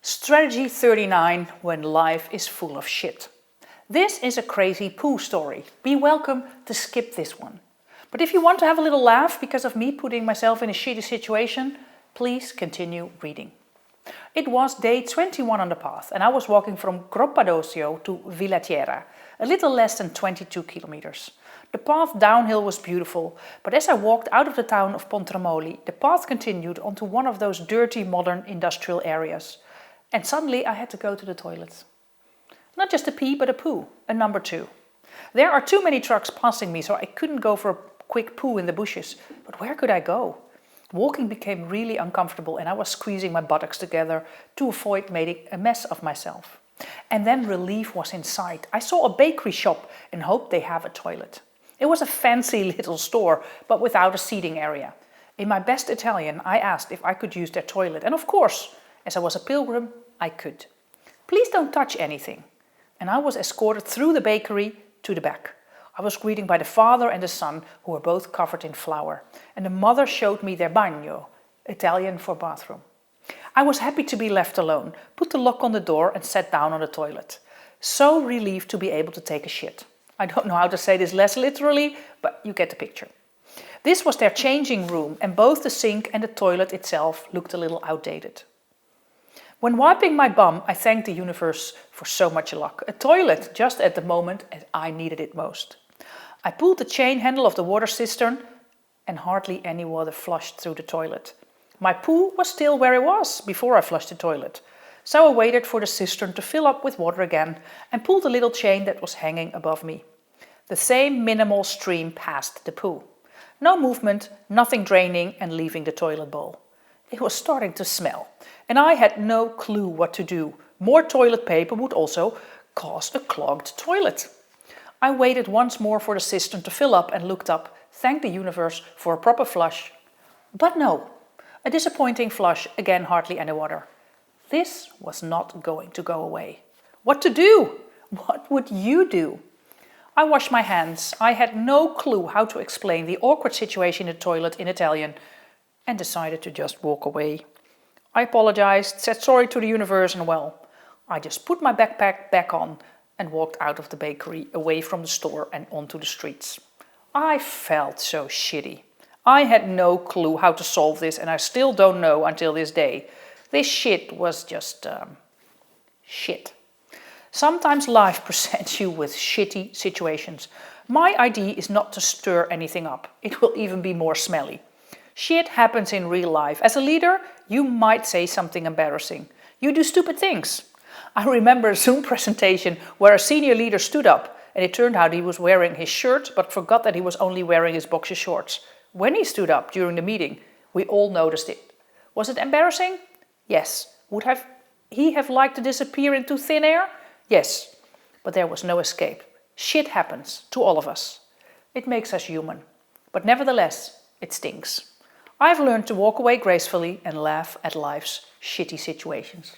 Strategy 39 when life is full of shit. This is a crazy poo story. Be welcome to skip this one. But if you want to have a little laugh because of me putting myself in a shitty situation, please continue reading. It was day 21 on the path and I was walking from Groppadocio to Villatiera, a little less than 22 kilometers. The path downhill was beautiful, but as I walked out of the town of Pontremoli, the path continued onto one of those dirty modern industrial areas. And suddenly I had to go to the toilet. Not just a pee, but a poo, a number 2. There are too many trucks passing me, so I couldn't go for a quick poo in the bushes. But where could I go? Walking became really uncomfortable and I was squeezing my buttocks together to avoid making a mess of myself. And then relief was in sight. I saw a bakery shop and hoped they have a toilet. It was a fancy little store, but without a seating area. In my best Italian, I asked if I could use their toilet, and of course, as I was a pilgrim, I could. Please don't touch anything. And I was escorted through the bakery to the back. I was greeted by the father and the son, who were both covered in flour. And the mother showed me their bagno, Italian for bathroom. I was happy to be left alone, put the lock on the door and sat down on the toilet. So relieved to be able to take a shit. I don't know how to say this less literally, but you get the picture. This was their changing room and both the sink and the toilet itself looked a little outdated. When wiping my bum, I thanked the universe for so much luck. A toilet just at the moment as I needed it most. I pulled the chain handle of the water cistern and hardly any water flushed through the toilet. My poo was still where it was before I flushed the toilet. So I waited for the cistern to fill up with water again and pulled the little chain that was hanging above me. The same minimal stream passed the poo. No movement, nothing draining and leaving the toilet bowl. It was starting to smell, and I had no clue what to do. More toilet paper would also cause a clogged toilet. I waited once more for the cistern to fill up and looked up, thanked the universe for a proper flush. But no, a disappointing flush, again hardly any water. This was not going to go away. What to do? What would you do? I washed my hands. I had no clue how to explain the awkward situation in the toilet in Italian, and decided to just walk away. I apologized, said sorry to the universe, and well, I just put my backpack back on and walked out of the bakery, away from the store and onto the streets. I felt so shitty. I had no clue how to solve this and I still don't know until this day. This shit was just shit. Sometimes life presents you with shitty situations. My idea is not to stir anything up. It will even be more smelly. Shit happens in real life. As a leader, you might say something embarrassing. You do stupid things. I remember a Zoom presentation where a senior leader stood up and it turned out he was wearing his shirt but forgot that he was only wearing his boxer shorts. When he stood up during the meeting, we all noticed it. Was it embarrassing? Yes. Would he have liked to disappear into thin air? Yes. But there was no escape. Shit happens to all of us. It makes us human. But nevertheless, it stinks. I've learned to walk away gracefully and laugh at life's shitty situations.